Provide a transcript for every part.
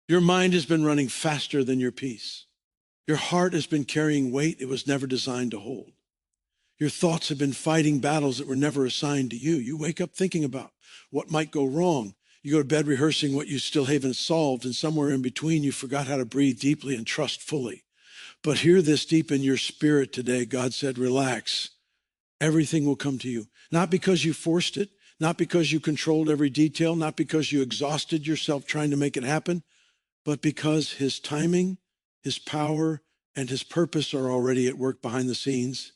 Your mind has been running faster than your peace. Your heart has been carrying weight it was never designed to hold. Your thoughts have been fighting battles that were never assigned to you. You wake up thinking about what might go wrong. You go to bed rehearsing what you still haven't solved, and somewhere in between you forgot how to breathe deeply and trust fully. But hear this deep in your spirit today. God said, relax. Everything will come to you. Not because you forced it, not because you controlled every detail, not because you exhausted yourself trying to make it happen, but because his timing, his power, and his purpose are already at work behind the scenes.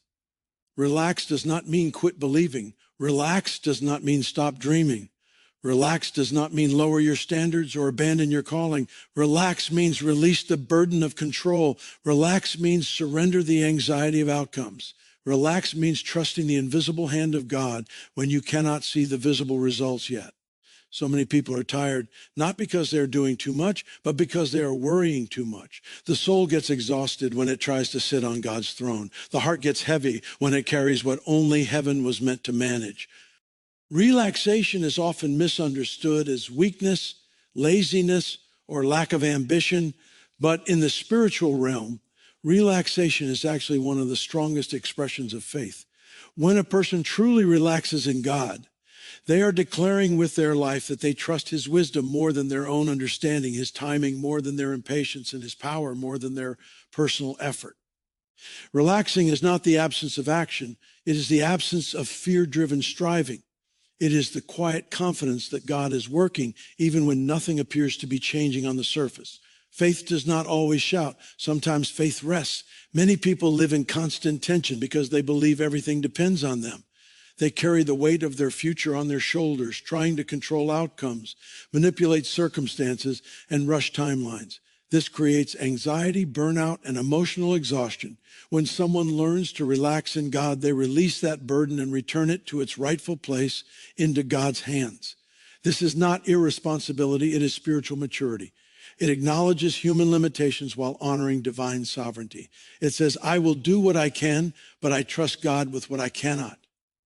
Relax does not mean quit believing. Relax does not mean stop dreaming. Relax does not mean lower your standards or abandon your calling. Relax means release the burden of control. Relax means surrender the anxiety of outcomes. Relax means trusting the invisible hand of God when you cannot see the visible results yet. So many people are tired, not because they're doing too much, but because they are worrying too much. The soul gets exhausted when it tries to sit on God's throne. The heart gets heavy when it carries what only heaven was meant to manage. Relaxation is often misunderstood as weakness, laziness, or lack of ambition, but in the spiritual realm, relaxation is actually one of the strongest expressions of faith. When a person truly relaxes in God, they are declaring with their life that they trust his wisdom more than their own understanding, his timing more than their impatience, and his power more than their personal effort. Relaxing is not the absence of action. It is the absence of fear-driven striving. It is the quiet confidence that God is working even when nothing appears to be changing on the surface. Faith does not always shout. Sometimes faith rests. Many people live in constant tension because they believe everything depends on them. They carry the weight of their future on their shoulders, trying to control outcomes, manipulate circumstances, and rush timelines. This creates anxiety, burnout, and emotional exhaustion. When someone learns to relax in God, they release that burden and return it to its rightful place into God's hands. This is not irresponsibility, it is spiritual maturity. It acknowledges human limitations while honoring divine sovereignty. It says, I will do what I can, but I trust God with what I cannot.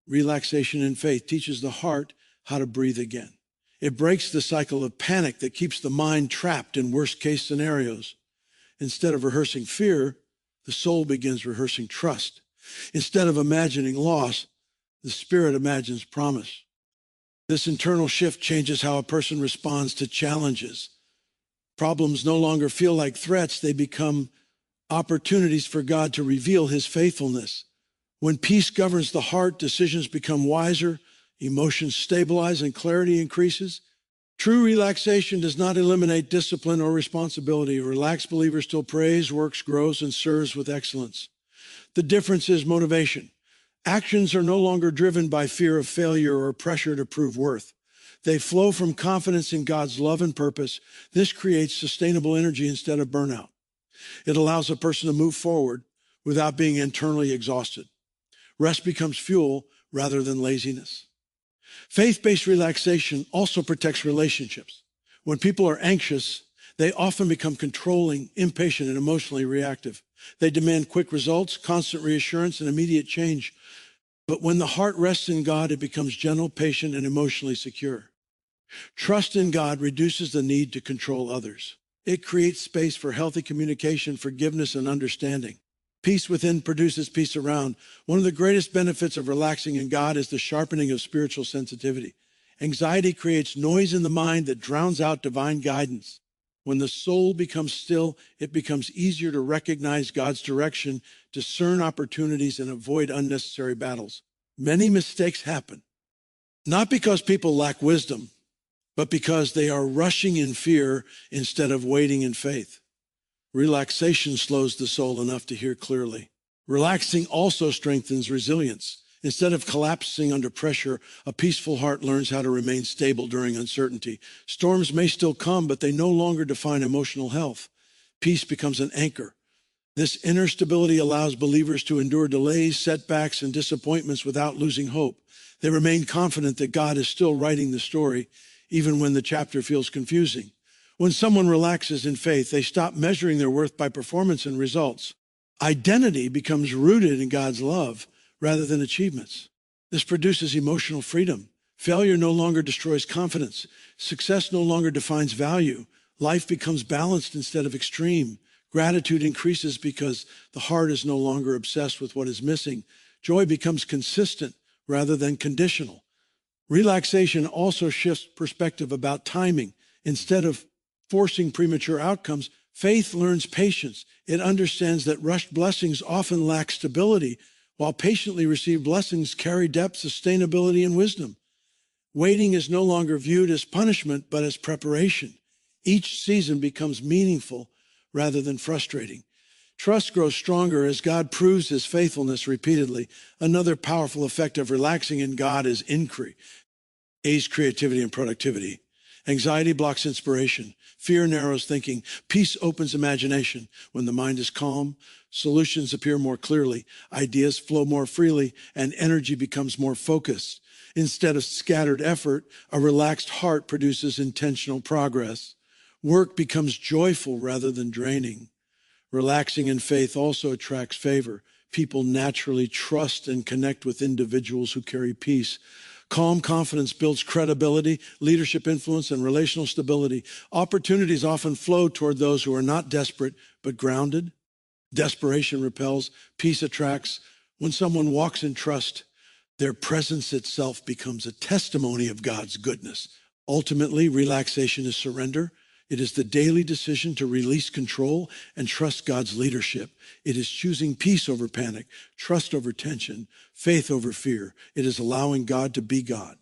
Relaxation in faith teaches the heart how to breathe again. It breaks the cycle of panic that keeps the mind trapped in worst-case scenarios. Instead of rehearsing fear, the soul begins rehearsing trust. Instead of imagining loss, the spirit imagines promise. This internal shift changes how a person responds to challenges. Problems no longer feel like threats. They become opportunities for God to reveal his faithfulness. When peace governs the heart, decisions become wiser, emotions stabilize, and clarity increases. True relaxation does not eliminate discipline or responsibility. A relaxed believer still prays, works, grows, and serves with excellence. The difference is motivation. Actions are no longer driven by fear of failure or pressure to prove worth. They flow from confidence in God's love and purpose. This creates sustainable energy instead of burnout. It allows a person to move forward without being internally exhausted. Rest becomes fuel rather than laziness. Faith-based relaxation also protects relationships. When people are anxious, they often become controlling, impatient, and emotionally reactive. They demand quick results, constant reassurance, and immediate change. But when the heart rests in God, it becomes gentle, patient, and emotionally secure. Trust in God reduces the need to control others. It creates space for healthy communication, forgiveness, and understanding. Peace within produces peace around. One of the greatest benefits of relaxing in God is the sharpening of spiritual sensitivity. Anxiety creates noise in the mind that drowns out divine guidance. When the soul becomes still, it becomes easier to recognize God's direction, discern opportunities, and avoid unnecessary battles. Many mistakes happen, not because people lack wisdom, but because they are rushing in fear instead of waiting in faith. Relaxation slows the soul enough to hear clearly. Relaxing also strengthens resilience. Instead of collapsing under pressure, a peaceful heart learns how to remain stable during uncertainty. Storms may still come, but they no longer define emotional health. Peace becomes an anchor. This inner stability allows believers to endure delays, setbacks, and disappointments without losing hope. They remain confident that God is still writing the story, even when the chapter feels confusing. When someone relaxes in faith, they stop measuring their worth by performance and results. Identity becomes rooted in God's love rather than achievements. This produces emotional freedom. Failure no longer destroys confidence. Success no longer defines value. Life becomes balanced instead of extreme. Gratitude increases because the heart is no longer obsessed with what is missing. Joy becomes consistent rather than conditional. Relaxation also shifts perspective about timing. Instead of forcing premature outcomes, faith learns patience. It understands that rushed blessings often lack stability, while patiently received blessings carry depth, sustainability, and wisdom. Waiting is no longer viewed as punishment, but as preparation. Each season becomes meaningful rather than frustrating. Trust grows stronger as God proves his faithfulness repeatedly. Another powerful effect of relaxing in God is increase, creativity, and productivity. Anxiety blocks inspiration. Fear narrows thinking. Peace opens imagination. When the mind is calm, solutions appear more clearly, ideas flow more freely, and energy becomes more focused. Instead of scattered effort, a relaxed heart produces intentional progress. Work becomes joyful rather than draining. Relaxing in faith also attracts favor. People naturally trust and connect with individuals who carry peace. Calm confidence builds credibility, leadership influence, and relational stability. Opportunities often flow toward those who are not desperate, but grounded. Desperation repels, peace attracts. When someone walks in trust, their presence itself becomes a testimony of God's goodness. Ultimately, relaxation is surrender. It is the daily decision to release control and trust God's leadership. It is choosing peace over panic, trust over tension, faith over fear. It is allowing God to be God.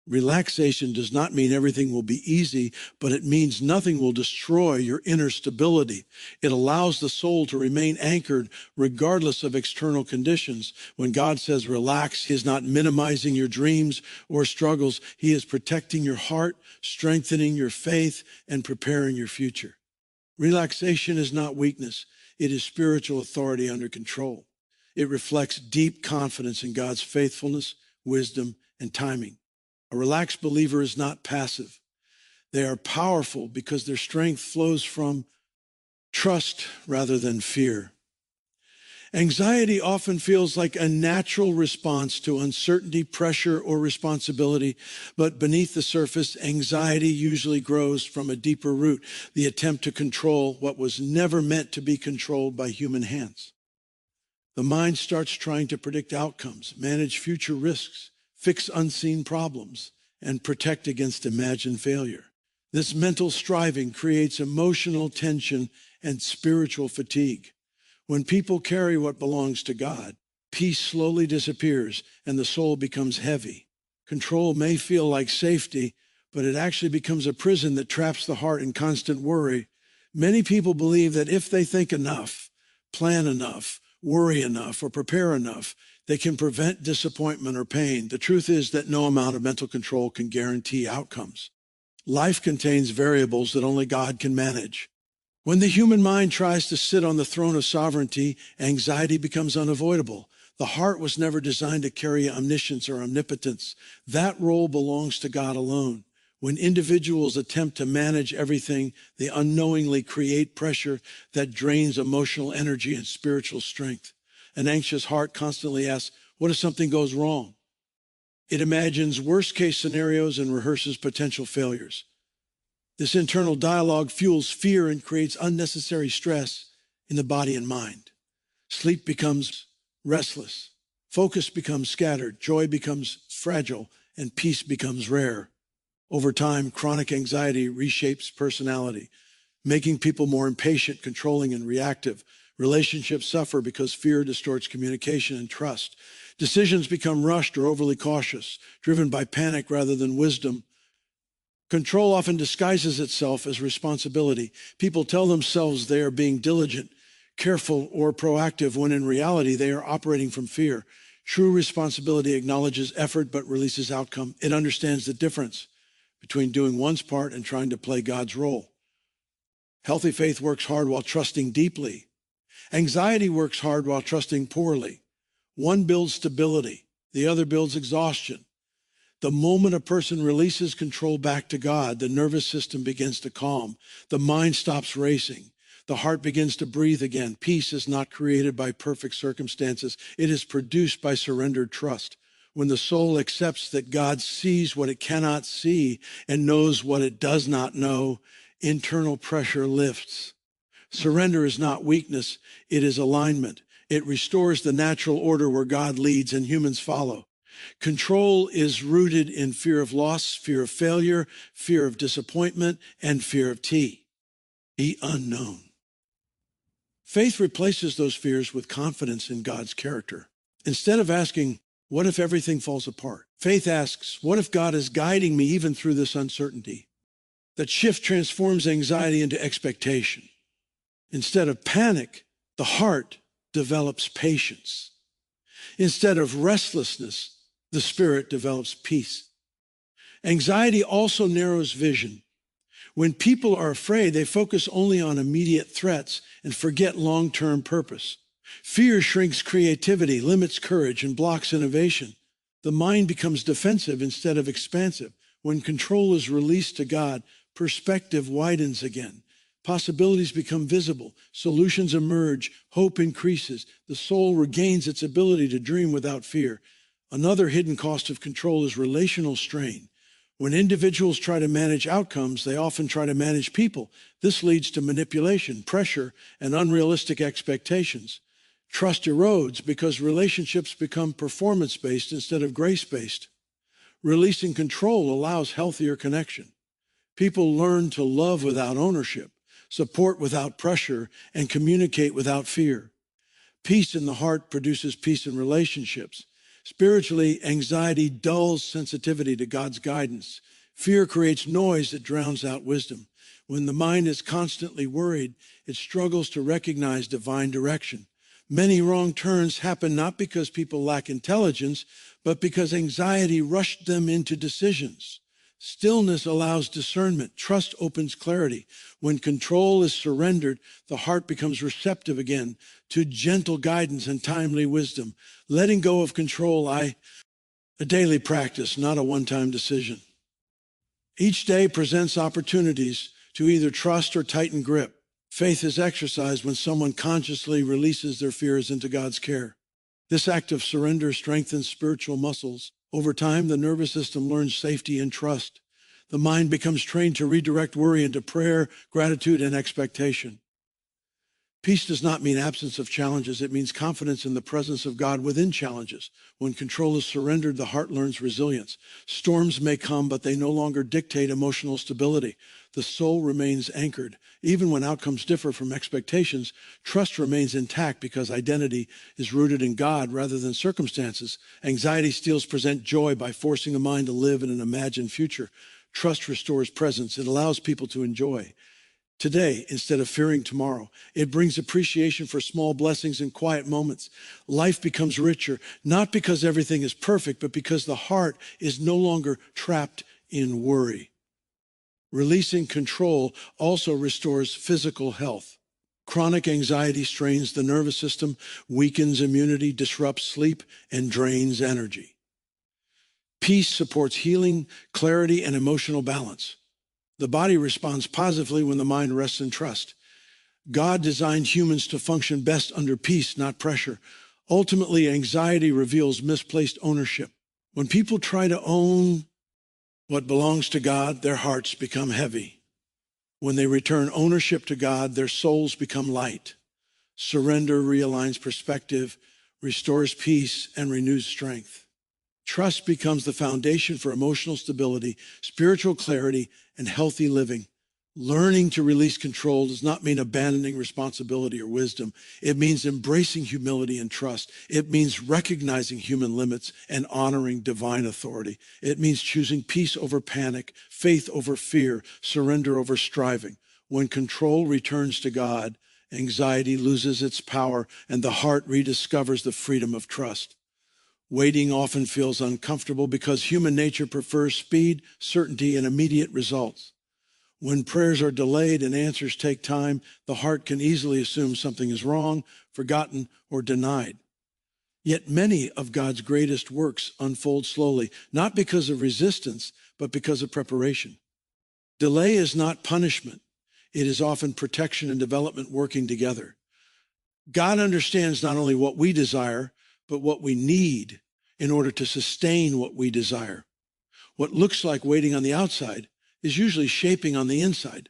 Relaxation does not mean everything will be easy, but it means nothing will destroy your inner stability. It allows the soul to remain anchored regardless of external conditions. When God says relax, he is not minimizing your dreams or struggles. He is protecting your heart, strengthening your faith, and preparing your future. Relaxation is not weakness. It is spiritual authority under control. It reflects deep confidence in God's faithfulness, wisdom, and timing. A relaxed believer is not passive. They are powerful because their strength flows from trust rather than fear. Anxiety often feels like a natural response to uncertainty, pressure, or responsibility, but beneath the surface, anxiety usually grows from a deeper root, the attempt to control what was never meant to be controlled by human hands. The mind starts trying to predict outcomes, manage future risks, fix unseen problems, and protect against imagined failure. This mental striving creates emotional tension and spiritual fatigue. When people carry what belongs to God, peace slowly disappears and the soul becomes heavy. Control may feel like safety, but it actually becomes a prison that traps the heart in constant worry. Many people believe that if they think enough, plan enough, worry enough, or prepare enough, they can prevent disappointment or pain. The truth is that no amount of mental control can guarantee outcomes. Life contains variables that only God can manage. When the human mind tries to sit on the throne of sovereignty, anxiety becomes unavoidable. The heart was never designed to carry omniscience or omnipotence. That role belongs to God alone. When individuals attempt to manage everything, they unknowingly create pressure that drains emotional energy and spiritual strength. An anxious heart constantly asks, what if something goes wrong? It imagines worst-case scenarios and rehearses potential failures. This internal dialogue fuels fear and creates unnecessary stress in the body and mind. Sleep becomes restless. Focus becomes scattered. Joy becomes fragile, and peace becomes rare. Over time, chronic anxiety reshapes personality, making people more impatient, controlling, and reactive. Relationships suffer because fear distorts communication and trust. Decisions become rushed or overly cautious, driven by panic rather than wisdom. Control often disguises itself as responsibility. People tell themselves they are being diligent, careful, or proactive, when in reality they are operating from fear. True responsibility acknowledges effort but releases outcome. It understands the difference between doing one's part and trying to play God's role. Healthy faith works hard while trusting deeply. Anxiety works hard while trusting poorly. One builds stability, the other builds exhaustion. The moment a person releases control back to God, the nervous system begins to calm. The mind stops racing. The heart begins to breathe again. Peace is not created by perfect circumstances. It is produced by surrendered trust. When the soul accepts that God sees what it cannot see and knows what it does not know, internal pressure lifts. Surrender is not weakness, it is alignment. It restores the natural order where God leads and humans follow. Control is rooted in fear of loss, fear of failure, fear of disappointment, and fear of the unknown. Faith replaces those fears with confidence in God's character. Instead of asking, what if everything falls apart? Faith asks, what if God is guiding me even through this uncertainty? That shift transforms anxiety into expectation. Instead of panic, the heart develops patience. Instead of restlessness, the spirit develops peace. Anxiety also narrows vision. When people are afraid, they focus only on immediate threats and forget long-term purpose. Fear shrinks creativity, limits courage, and blocks innovation. The mind becomes defensive instead of expansive. When control is released to God, perspective widens again. Possibilities become visible. Solutions emerge. Hope increases. The soul regains its ability to dream without fear. Another hidden cost of control is relational strain. When individuals try to manage outcomes, they often try to manage people. This leads to manipulation, pressure, and unrealistic expectations. Trust erodes because relationships become performance-based instead of grace-based. Releasing control allows healthier connection. People learn to love without ownership, support without pressure, and communicate without fear. Peace in the heart produces peace in relationships. Spiritually, anxiety dulls sensitivity to God's guidance. Fear creates noise that drowns out wisdom. When the mind is constantly worried, it struggles to recognize divine direction. Many wrong turns happen not because people lack intelligence, but because anxiety rushed them into decisions. Stillness allows discernment. Trust opens clarity. When control is surrendered, the heart becomes receptive again to gentle guidance and timely wisdom. Letting go of control, a daily practice, not a one-time decision. Each day presents opportunities to either trust or tighten grip. Faith is exercised when someone consciously releases their fears into God's care. This act of surrender strengthens spiritual muscles. Over time, the nervous system learns safety and trust. The mind becomes trained to redirect worry into prayer, gratitude, and expectation. Peace does not mean absence of challenges. It means confidence in the presence of God within challenges. When control is surrendered, the heart learns resilience. Storms may come, but they no longer dictate emotional stability. The soul remains anchored. Even when outcomes differ from expectations, trust remains intact because identity is rooted in God rather than circumstances. Anxiety steals present joy by forcing the mind to live in an imagined future. Trust restores presence. It allows people to enjoy today instead of fearing tomorrow. It brings appreciation for small blessings and quiet moments. Life becomes richer, not because everything is perfect, but because the heart is no longer trapped in worry. Releasing control also restores physical health. Chronic anxiety strains the nervous system, weakens immunity, disrupts sleep, and drains energy. Peace supports healing, clarity, and emotional balance. The body responds positively when the mind rests in trust. God designed humans to function best under peace, not pressure. Ultimately, anxiety reveals misplaced ownership. When people try to own what belongs to God, their hearts become heavy. When they return ownership to God, their souls become light. Surrender realigns perspective, restores peace, and renews strength. Trust becomes the foundation for emotional stability, spiritual clarity, and healthy living. Learning to release control does not mean abandoning responsibility or wisdom. It means embracing humility and trust. It means recognizing human limits and honoring divine authority. It means choosing peace over panic, faith over fear, surrender over striving. When control returns to God, anxiety loses its power and the heart rediscovers the freedom of trust. Waiting often feels uncomfortable because human nature prefers speed, certainty, and immediate results. When prayers are delayed and answers take time, the heart can easily assume something is wrong, forgotten, or denied. Yet many of God's greatest works unfold slowly, not because of resistance, but because of preparation. Delay is not punishment. It is often protection and development working together. God understands not only what we desire, but what we need in order to sustain what we desire. What looks like waiting on the outside is usually shaping on the inside.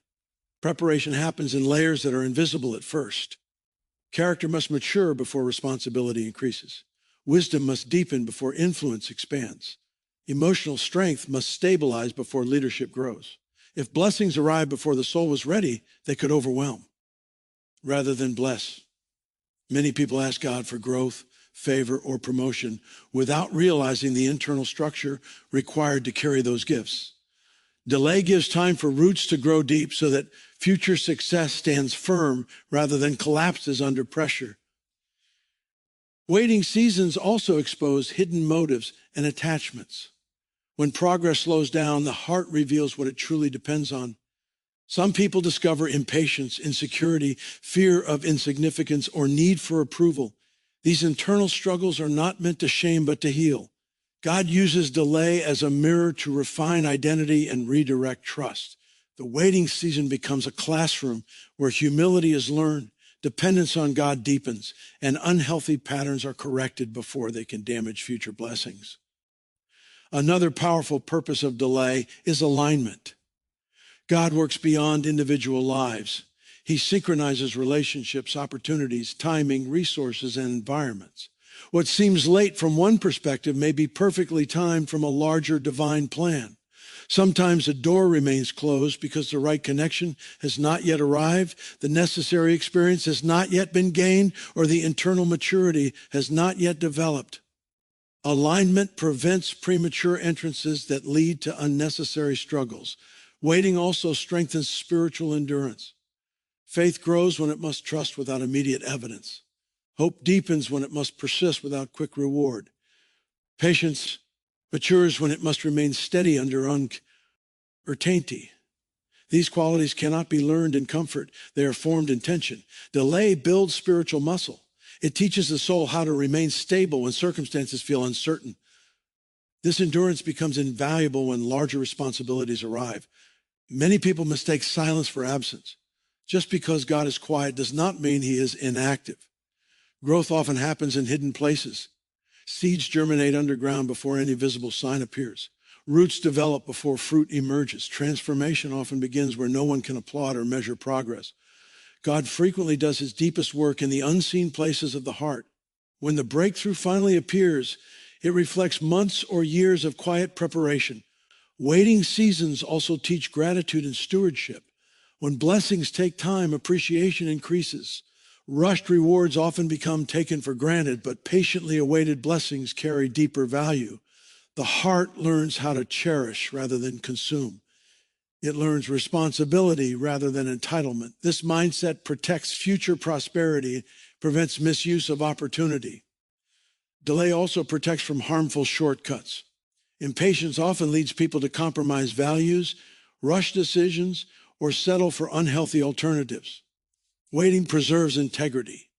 Preparation happens in layers that are invisible at first. Character must mature before responsibility increases. Wisdom must deepen before influence expands. Emotional strength must stabilize before leadership grows. If blessings arrived before the soul was ready, they could overwhelm rather than bless. Many people ask God for growth, favor, or promotion without realizing the internal structure required to carry those gifts. Delay gives time for roots to grow deep so that future success stands firm rather than collapses under pressure. Waiting seasons also expose hidden motives and attachments. When progress slows down, the heart reveals what it truly depends on. Some people discover impatience, insecurity, fear of insignificance, or need for approval. These internal struggles are not meant to shame, but to heal. God uses delay as a mirror to refine identity and redirect trust. The waiting season becomes a classroom where humility is learned, dependence on God deepens, and unhealthy patterns are corrected before they can damage future blessings. Another powerful purpose of delay is alignment. God works beyond individual lives. He synchronizes relationships, opportunities, timing, resources, and environments. What seems late from one perspective may be perfectly timed from a larger divine plan. Sometimes a door remains closed because the right connection has not yet arrived, the necessary experience has not yet been gained, or the internal maturity has not yet developed. Alignment prevents premature entrances that lead to unnecessary struggles. Waiting also strengthens spiritual endurance. Faith grows when it must trust without immediate evidence. Hope deepens when it must persist without quick reward. Patience matures when it must remain steady under uncertainty. These qualities cannot be learned in comfort. They are formed in tension. Delay builds spiritual muscle. It teaches the soul how to remain stable when circumstances feel uncertain. This endurance becomes invaluable when larger responsibilities arrive. Many people mistake silence for absence. Just because God is quiet does not mean he is inactive. Growth often happens in hidden places. Seeds germinate underground before any visible sign appears. Roots develop before fruit emerges. Transformation often begins where no one can applaud or measure progress. God frequently does his deepest work in the unseen places of the heart. When the breakthrough finally appears, it reflects months or years of quiet preparation. Waiting seasons also teach gratitude and stewardship. When blessings take time, appreciation increases. Rushed rewards often become taken for granted, but patiently awaited blessings carry deeper value. The heart learns how to cherish rather than consume. It learns responsibility rather than entitlement. This mindset protects future prosperity, prevents misuse of opportunity. Delay also protects from harmful shortcuts. Impatience often leads people to compromise values, rush decisions, or settle for unhealthy alternatives. Waiting preserves integrity.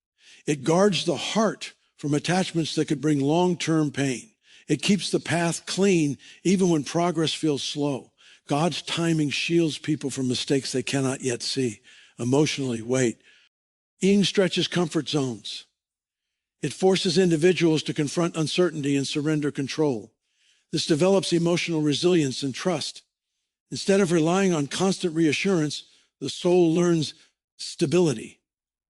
It guards the heart from attachments that could bring long-term pain. It keeps the path clean even when progress feels slow. God's timing shields people from mistakes they cannot yet see. Emotionally, waiting stretches comfort zones. It forces individuals to confront uncertainty and surrender control. This develops emotional resilience and trust. Instead of relying on constant reassurance, the soul learns stability.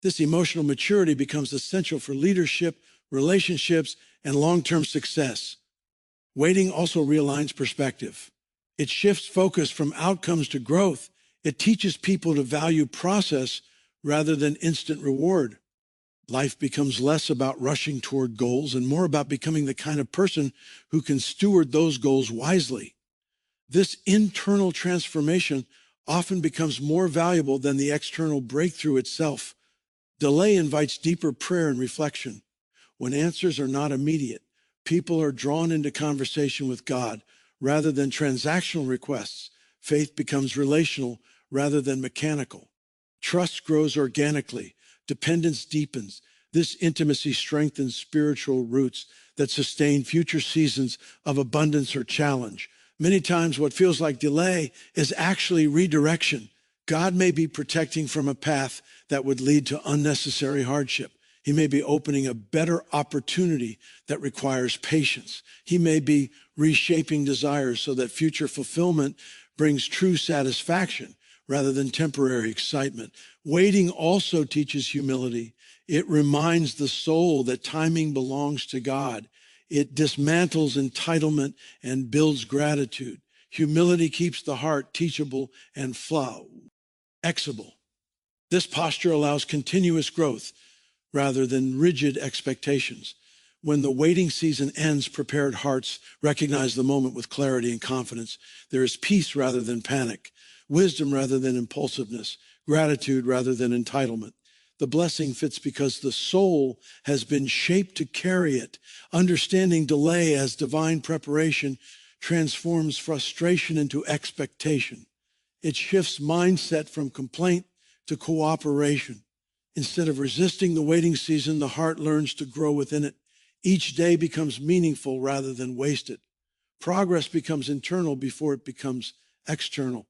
This emotional maturity becomes essential for leadership, relationships, and long-term success. Waiting also realigns perspective. It shifts focus from outcomes to growth. It teaches people to value process rather than instant reward. Life becomes less about rushing toward goals and more about becoming the kind of person who can steward those goals wisely. This internal transformation often becomes more valuable than the external breakthrough itself. Delay invites deeper prayer and reflection. When answers are not immediate, people are drawn into conversation with God rather than transactional requests. Faith becomes relational rather than mechanical. Trust grows organically. Dependence deepens. This intimacy strengthens spiritual roots that sustain future seasons of abundance or challenge. Many times what feels like delay is actually redirection. God may be protecting from a path that would lead to unnecessary hardship. He may be opening a better opportunity that requires patience. He may be reshaping desires so that future fulfillment brings true satisfaction. rather than temporary excitement. Waiting also teaches humility. It reminds the soul that timing belongs to God. It dismantles entitlement and builds gratitude. Humility keeps the heart teachable and flexible. This posture allows continuous growth rather than rigid expectations. When the waiting season ends, prepared hearts recognize the moment with clarity and confidence. There is peace rather than panic, wisdom rather than impulsiveness, gratitude rather than entitlement. The blessing fits because the soul has been shaped to carry it. Understanding delay as divine preparation transforms frustration into expectation. It shifts mindset from complaint to cooperation. Instead of resisting the waiting season, the heart learns to grow within it. Each day becomes meaningful rather than wasted. Progress becomes internal before it becomes external.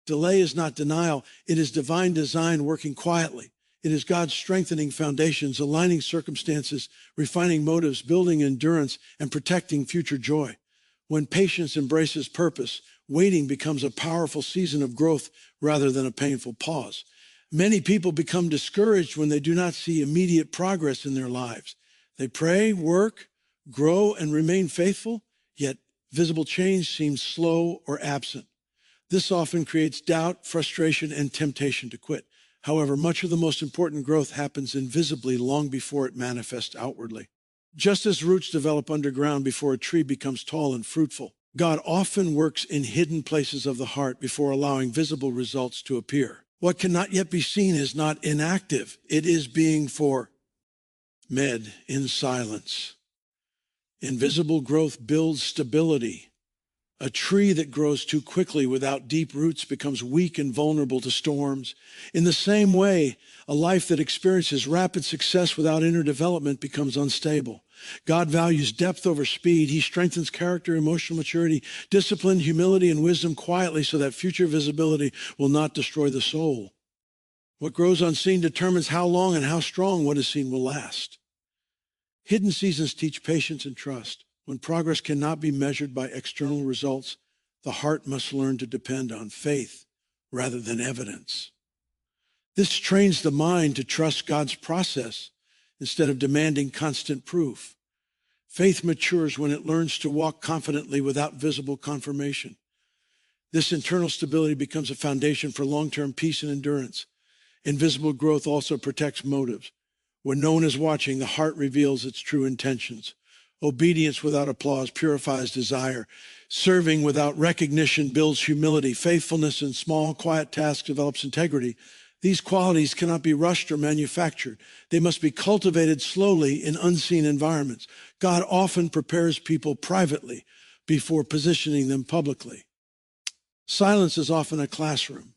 Delay is not denial. It is divine design working quietly. It is God strengthening foundations, aligning circumstances, refining motives, building endurance, and protecting future joy. When patience embraces purpose, waiting becomes a powerful season of growth rather than a painful pause. Many people become discouraged when they do not see immediate progress in their lives. They pray, work, grow, and remain faithful, yet visible change seems slow or absent. This often creates doubt, frustration, and temptation to quit. However, much of the most important growth happens invisibly long before it manifests outwardly. Just as roots develop underground before a tree becomes tall and fruitful, God often works in hidden places of the heart before allowing visible results to appear. What cannot yet be seen is not inactive. It is being med in silence. Invisible growth builds stability. A tree that grows too quickly without deep roots becomes weak and vulnerable to storms. In the same way, a life that experiences rapid success without inner development becomes unstable. God values depth over speed. He strengthens character, emotional maturity, discipline, humility, and wisdom quietly so that future visibility will not destroy the soul. What grows unseen determines how long and how strong what is seen will last. Hidden seasons teach patience and trust. When progress cannot be measured by external results, the heart must learn to depend on faith rather than evidence. This trains the mind to trust God's process instead of demanding constant proof. Faith matures when it learns to walk confidently without visible confirmation. This internal stability becomes a foundation for long-term peace and endurance. Invisible growth also protects motives. When no one is watching, the heart reveals its true intentions. Obedience without applause purifies desire. Serving without recognition builds humility. Faithfulness in small, quiet tasks develops integrity. These qualities cannot be rushed or manufactured. They must be cultivated slowly in unseen environments. God often prepares people privately before positioning them publicly. Silence is often a classroom.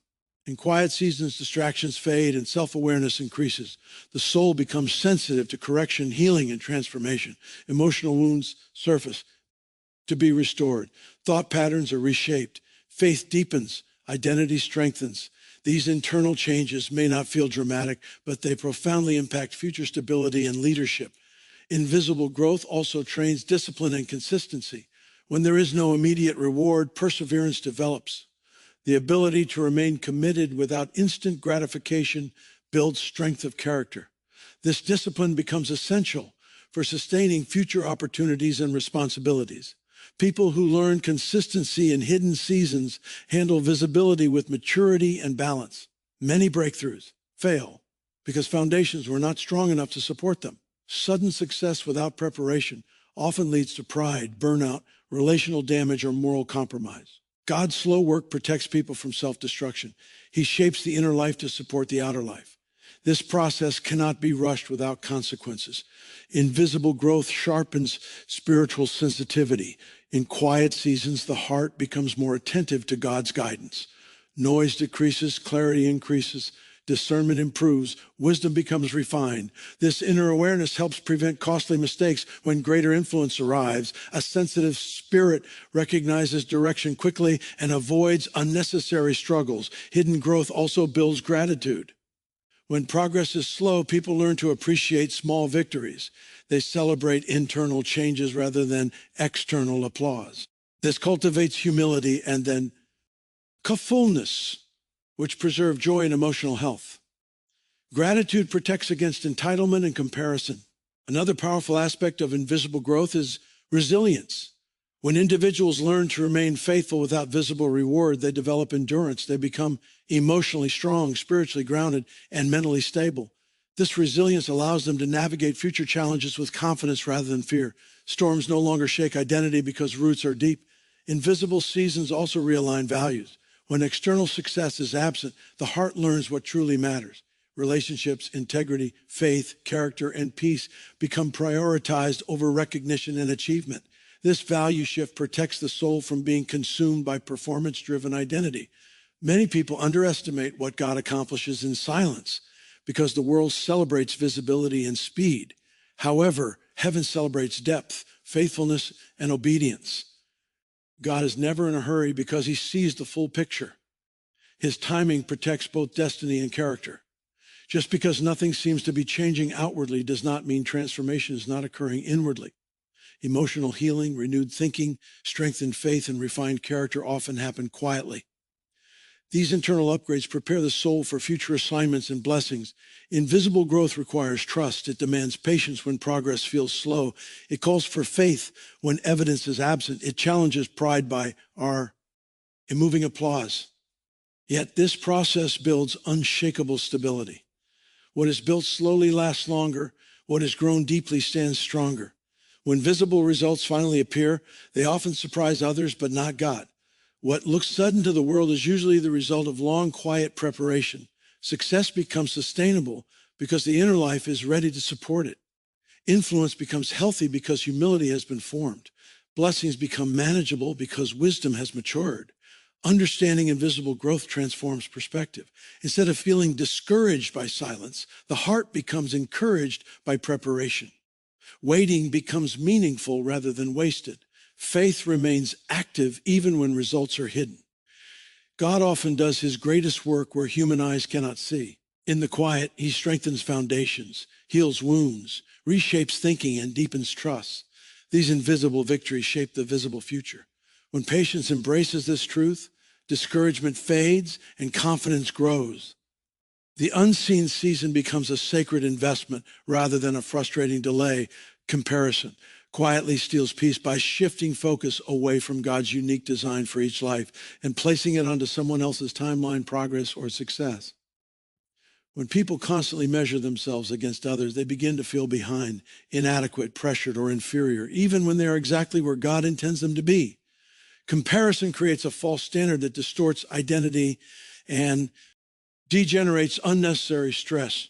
In quiet seasons, distractions fade and self-awareness increases. The soul becomes sensitive to correction, healing, and transformation. Emotional wounds surface to be restored. Thought patterns are reshaped. Faith deepens. Identity strengthens. These internal changes may not feel dramatic, but they profoundly impact future stability and leadership. Invisible growth also trains discipline and consistency. When there is no immediate reward, perseverance develops. The ability to remain committed without instant gratification builds strength of character. This discipline becomes essential for sustaining future opportunities and responsibilities. People who learn consistency in hidden seasons handle visibility with maturity and balance. Many breakthroughs fail because foundations were not strong enough to support them. Sudden success without preparation often leads to pride, burnout, relational damage, or moral compromise. God's slow work protects people from self-destruction. He shapes the inner life to support the outer life. This process cannot be rushed without consequences. Invisible growth sharpens spiritual sensitivity. In quiet seasons, the heart becomes more attentive to God's guidance. Noise decreases, clarity increases, discernment improves, wisdom becomes refined. This inner awareness helps prevent costly mistakes when greater influence arrives. A sensitive spirit recognizes direction quickly and avoids unnecessary struggles. Hidden growth also builds gratitude. When progress is slow, people learn to appreciate small victories. They celebrate internal changes rather than external applause. This cultivates humility and then fullness. which preserve joy and emotional health. Gratitude protects against entitlement and comparison. Another powerful aspect of invisible growth is resilience. When individuals learn to remain faithful without visible reward, they develop endurance. They become emotionally strong, spiritually grounded, and mentally stable. This resilience allows them to navigate future challenges with confidence rather than fear. Storms no longer shake identity because roots are deep. Invisible seasons also realign values. When external success is absent, the heart learns what truly matters. Relationships, integrity, faith, character, and peace become prioritized over recognition and achievement. This value shift protects the soul from being consumed by performance-driven identity. Many people underestimate what God accomplishes in silence because the world celebrates visibility and speed. However, heaven celebrates depth, faithfulness, and obedience. God is never in a hurry because he sees the full picture. His timing protects both destiny and character. Just because nothing seems to be changing outwardly does not mean transformation is not occurring inwardly. Emotional healing, renewed thinking, strengthened faith, and refined character often happen quietly. These internal upgrades prepare the soul for future assignments and blessings. Invisible growth requires trust. It demands patience when progress feels slow. It calls for faith when evidence is absent. It challenges pride by our immoving applause. Yet this process builds unshakable stability. What is built slowly lasts longer. What has grown deeply stands stronger. When visible results finally appear, they often surprise others, but not God. What looks sudden to the world is usually the result of long, quiet preparation. Success becomes sustainable because the inner life is ready to support it. Influence becomes healthy because humility has been formed. Blessings become manageable because wisdom has matured. Understanding invisible growth transforms perspective. Instead of feeling discouraged by silence, the heart becomes encouraged by preparation. Waiting becomes meaningful rather than wasted. Faith remains active even when results are hidden. God often does his greatest work where human eyes cannot see. In the quiet, he strengthens foundations, heals wounds, reshapes thinking, and deepens trust. These invisible victories shape the visible future. When patience embraces this truth, discouragement fades and confidence grows. The unseen season becomes a sacred investment rather than a frustrating delay. Comparison quietly steals peace by shifting focus away from God's unique design for each life and placing it onto someone else's timeline, progress, or success. When people constantly measure themselves against others, they begin to feel behind, inadequate, pressured, or inferior, even when they are exactly where God intends them to be. Comparison creates a false standard that distorts identity and degenerates unnecessary stress.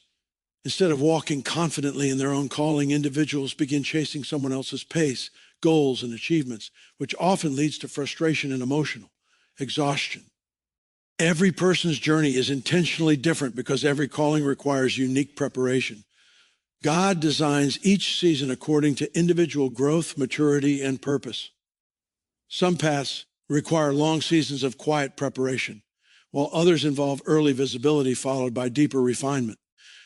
Instead of walking confidently in their own calling, individuals begin chasing someone else's pace, goals, and achievements, which often leads to frustration and emotional exhaustion. Every person's journey is intentionally different because every calling requires unique preparation. God designs each season according to individual growth, maturity, and purpose. Some paths require long seasons of quiet preparation, while others involve early visibility followed by deeper refinement.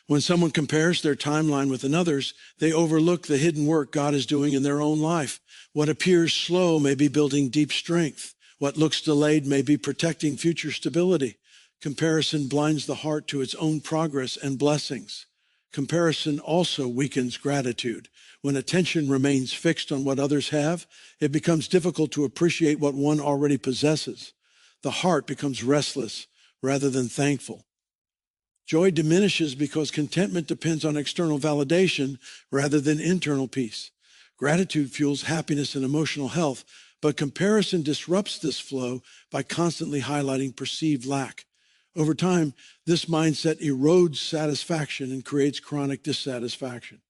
When someone compares their timeline with another's, they overlook the hidden work God is doing in their own life. What appears slow may be building deep strength. What looks delayed may be protecting future stability. Comparison blinds the heart to its own progress and blessings. Comparison also weakens gratitude. When attention remains fixed on what others have, it becomes difficult to appreciate what one already possesses. The heart becomes restless rather than thankful. Joy diminishes because contentment depends on external validation rather than internal peace. Gratitude fuels happiness and emotional health, but comparison disrupts this flow by constantly highlighting perceived lack. Over time, this mindset erodes satisfaction and creates chronic dissatisfaction.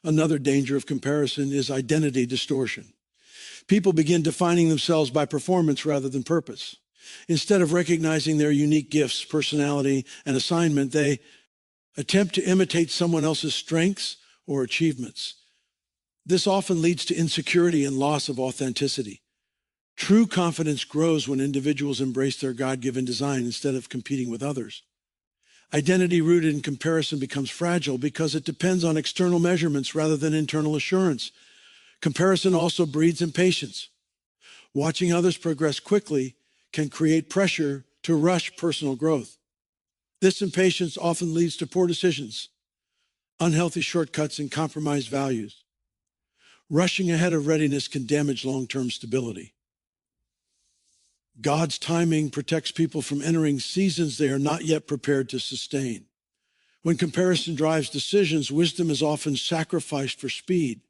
Another danger of comparison is identity distortion. People begin defining themselves by performance rather than purpose. Instead of recognizing their unique gifts, personality, and assignment, they attempt to imitate someone else's strengths or achievements. This often leads to insecurity and loss of authenticity. True confidence grows when individuals embrace their God-given design instead of competing with others. Identity rooted in comparison becomes fragile because it depends on external measurements rather than internal assurance. Comparison also breeds impatience. Watching others progress quickly can create pressure to rush personal growth. This impatience often leads to poor decisions, unhealthy shortcuts, and compromised values. Rushing ahead of readiness can damage long-term stability. God's timing protects people from entering seasons they are not yet prepared to sustain. When comparison drives decisions, wisdom is often sacrificed for speed.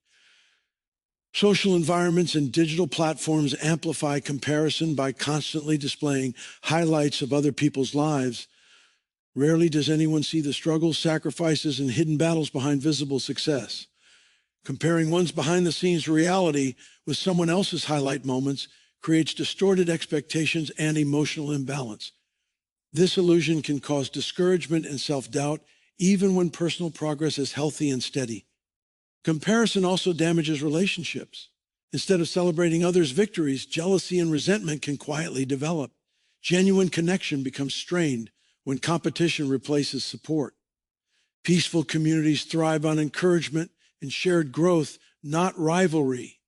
Social environments and digital platforms amplify comparison by constantly displaying highlights of other people's lives. Rarely does anyone see the struggles, sacrifices, and hidden battles behind visible success. Comparing one's behind-the-scenes reality with someone else's highlight moments creates distorted expectations and emotional imbalance. This illusion can cause discouragement and self-doubt, even when personal progress is healthy and steady. Comparison also damages relationships. Instead of celebrating others' victories, jealousy and resentment can quietly develop. Genuine connection becomes strained when competition replaces support. Peaceful communities thrive on encouragement and shared growth, not rivalry.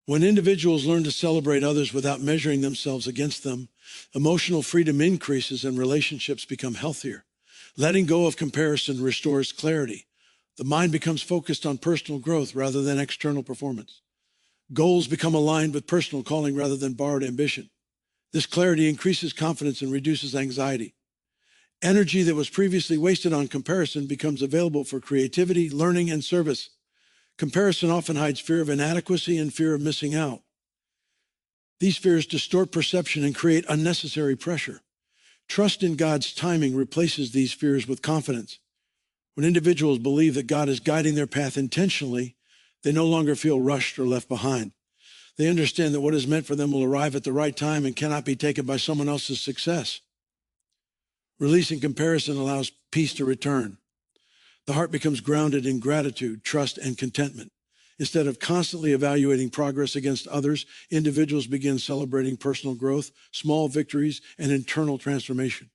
When individuals learn to celebrate others without measuring themselves against them, emotional freedom increases and relationships become healthier. Letting go of comparison restores clarity. The mind becomes focused on personal growth rather than external performance. Goals become aligned with personal calling rather than borrowed ambition. This clarity increases confidence and reduces anxiety. Energy that was previously wasted on comparison becomes available for creativity, learning, and service. Comparison often hides fear of inadequacy and fear of missing out. These fears distort perception and create unnecessary pressure. Trust in God's timing replaces these fears with confidence. When individuals believe that God is guiding their path intentionally, they no longer feel rushed or left behind. They understand that what is meant for them will arrive at the right time and cannot be taken by someone else's success. Releasing comparison allows peace to return. The heart becomes grounded in gratitude, trust, and contentment. Instead of constantly evaluating progress against others, individuals begin celebrating personal growth, small victories, and internal transformation.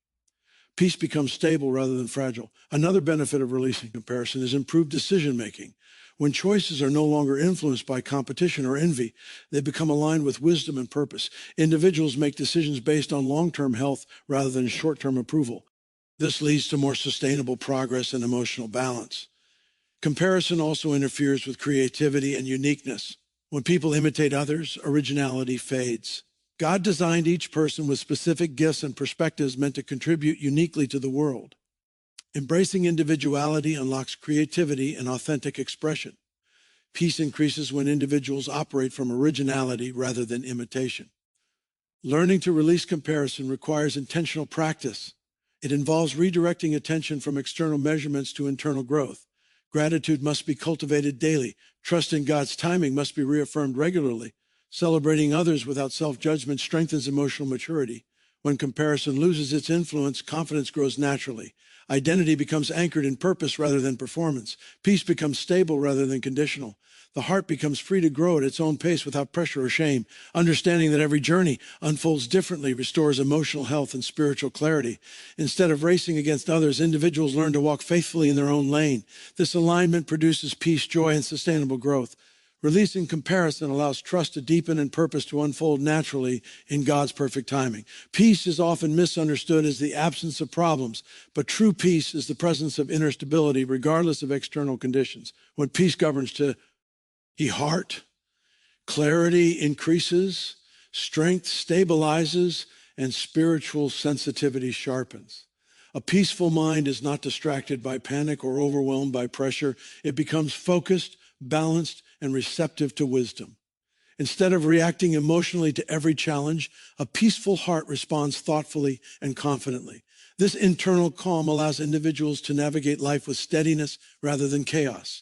Peace becomes stable rather than fragile. Another benefit of releasing comparison is improved decision-making. When choices are no longer influenced by competition or envy, they become aligned with wisdom and purpose. Individuals make decisions based on long-term health rather than short-term approval. This leads to more sustainable progress and emotional balance. Comparison also interferes with creativity and uniqueness. When people imitate others, originality fades. God designed each person with specific gifts and perspectives meant to contribute uniquely to the world. Embracing individuality unlocks creativity and authentic expression. Peace increases when individuals operate from originality rather than imitation. Learning to release comparison requires intentional practice. It involves redirecting attention from external measurements to internal growth. Gratitude must be cultivated daily. Trust in God's timing must be reaffirmed regularly. Celebrating others without self-judgment strengthens emotional maturity. When comparison loses its influence, confidence grows naturally. Identity becomes anchored in purpose rather than performance. Peace becomes stable rather than conditional. The heart becomes free to grow at its own pace without pressure or shame. Understanding that every journey unfolds differently restores emotional health and spiritual clarity. Instead of racing against others, individuals learn to walk faithfully in their own lane. This alignment produces peace, joy, and sustainable growth. Releasing comparison allows trust to deepen and purpose to unfold naturally in God's perfect timing. Peace is often misunderstood as the absence of problems, but true peace is the presence of inner stability regardless of external conditions. When peace governs the heart, clarity increases, strength stabilizes, and spiritual sensitivity sharpens. A peaceful mind is not distracted by panic or overwhelmed by pressure. It becomes focused, balanced, and receptive to wisdom. Instead of reacting emotionally to every challenge, a peaceful heart responds thoughtfully and confidently. This internal calm allows individuals to navigate life with steadiness rather than chaos.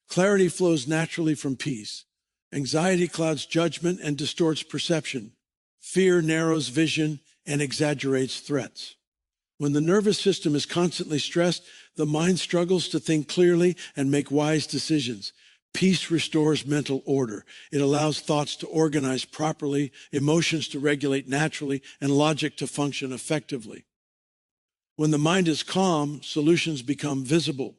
Clarity flows naturally from peace. Anxiety clouds judgment and distorts perception. Fear narrows vision and exaggerates threats. When the nervous system is constantly stressed, the mind struggles to think clearly and make wise decisions. Peace restores mental order. It allows thoughts to organize properly, emotions to regulate naturally, and logic to function effectively. When the mind is calm, solutions become visible.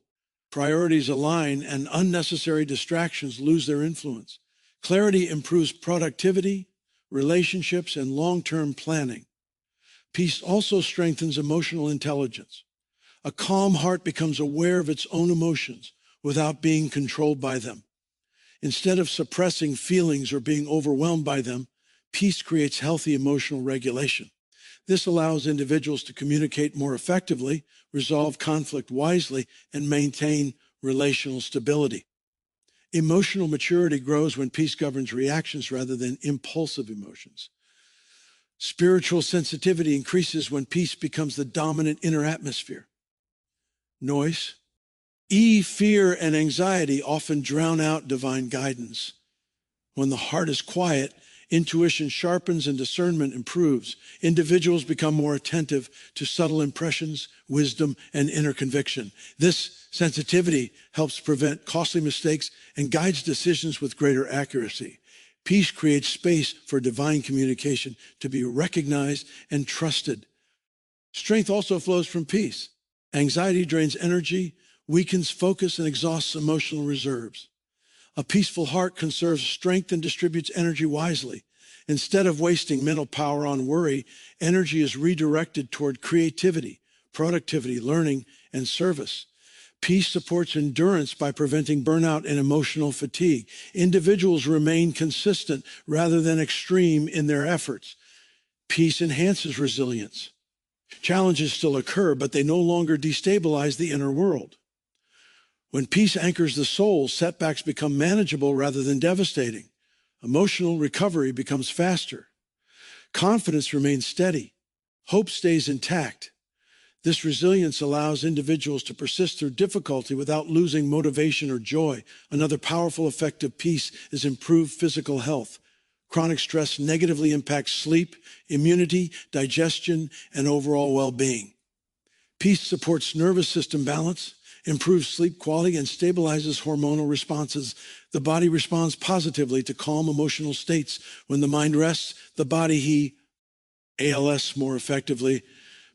Priorities align, and unnecessary distractions lose their influence. Clarity improves productivity, relationships, and long-term planning. Peace also strengthens emotional intelligence. A calm heart becomes aware of its own emotions without being controlled by them. Instead of suppressing feelings or being overwhelmed by them, peace creates healthy emotional regulation. This allows individuals to communicate more effectively, resolve conflict wisely, and maintain relational stability. Emotional maturity grows when peace governs reactions rather than impulsive emotions. Spiritual sensitivity increases when peace becomes the dominant inner atmosphere. Noise, fear, and anxiety often drown out divine guidance. When the heart is quiet, intuition sharpens and discernment improves. Individuals become more attentive to subtle impressions, wisdom, and inner conviction. This sensitivity helps prevent costly mistakes and guides decisions with greater accuracy. Peace creates space for divine communication to be recognized and trusted. Strength also flows from peace. Anxiety drains energy, weakens focus, and exhausts emotional reserves. A peaceful heart conserves strength and distributes energy wisely. Instead of wasting mental power on worry, energy is redirected toward creativity, productivity, learning, and service. Peace supports endurance by preventing burnout and emotional fatigue. Individuals remain consistent rather than extreme in their efforts. Peace enhances resilience. Challenges still occur, but they no longer destabilize the inner world. When peace anchors the soul, setbacks become manageable rather than devastating. Emotional recovery becomes faster. Confidence remains steady. Hope stays intact. This resilience allows individuals to persist through difficulty without losing motivation or joy. Another powerful effect of peace is improved physical health. Chronic stress negatively impacts sleep, immunity, digestion, and overall well-being. Peace supports nervous system balance, improves sleep quality, and stabilizes hormonal responses. The body responds positively to calm emotional states. When the mind rests, the body ALS more effectively.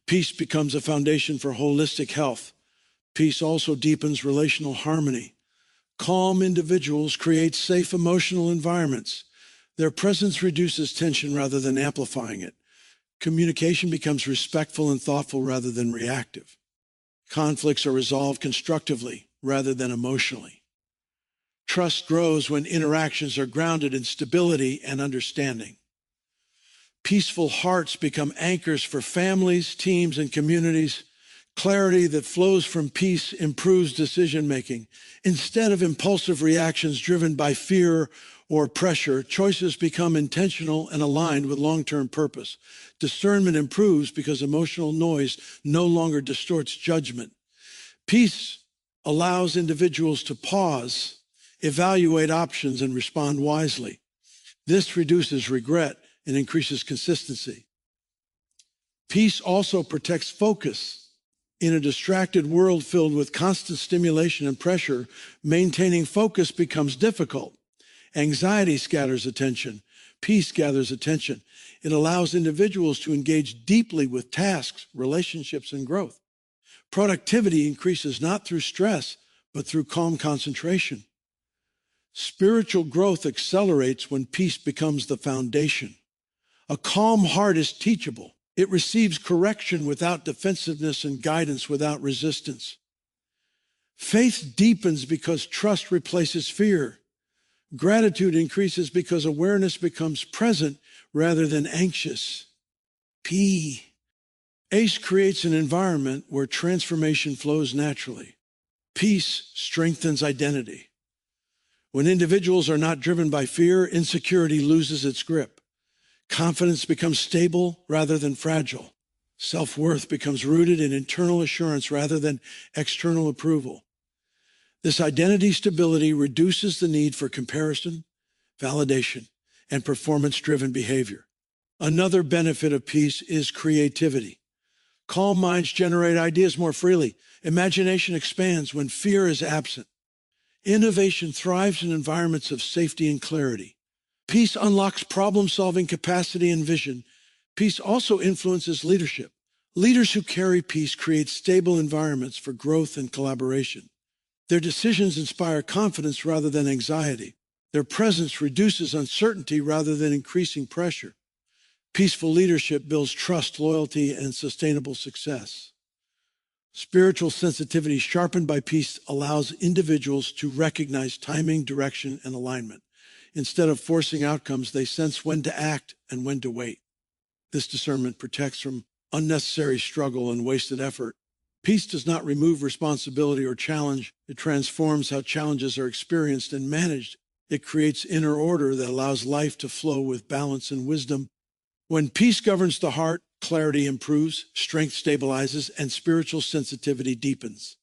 Peace becomes a foundation for holistic health. Peace also deepens relational harmony. Calm individuals create safe emotional environments. Their presence reduces tension rather than amplifying it. Communication becomes respectful and thoughtful rather than reactive. Conflicts are resolved constructively rather than emotionally. Trust grows when interactions are grounded in stability and understanding. Peaceful hearts become anchors for families, teams, and communities. Clarity that flows from peace improves decision-making. Instead of impulsive reactions driven by fear or pressure, choices become intentional and aligned with long-term purpose. Discernment improves because emotional noise no longer distorts judgment. Peace allows individuals to pause, evaluate options, and respond wisely. This reduces regret and increases consistency. Peace also protects focus. In a distracted world filled with constant stimulation and pressure, maintaining focus becomes difficult. Anxiety scatters attention. Peace gathers attention. It allows individuals to engage deeply with tasks, relationships, and growth. Productivity increases not through stress, but through calm concentration. Spiritual growth accelerates when peace becomes the foundation. A calm heart is teachable. It receives correction without defensiveness and guidance without resistance. Faith deepens because trust replaces fear. Gratitude increases because awareness becomes present rather than anxious. ACE creates an environment where transformation flows naturally. Peace strengthens identity. When individuals are not driven by fear, insecurity loses its grip. Confidence becomes stable rather than fragile. Self-worth becomes rooted in internal assurance rather than external approval. This identity stability reduces the need for comparison, validation, and performance-driven behavior. Another benefit of peace is creativity. Calm minds generate ideas more freely. Imagination expands when fear is absent. Innovation thrives in environments of safety and clarity. Peace unlocks problem-solving capacity and vision. Peace also influences leadership. Leaders who carry peace create stable environments for growth and collaboration. Their decisions inspire confidence rather than anxiety. Their presence reduces uncertainty rather than increasing pressure. Peaceful leadership builds trust, loyalty, and sustainable success. Spiritual sensitivity sharpened by peace allows individuals to recognize timing, direction, and alignment. Instead of forcing outcomes, they sense when to act and when to wait. This discernment protects from unnecessary struggle and wasted effort. Peace does not remove responsibility or challenge. It transforms how challenges are experienced and managed. It creates inner order that allows life to flow with balance and wisdom. When peace governs the heart, clarity improves, strength stabilizes, and spiritual sensitivity deepens.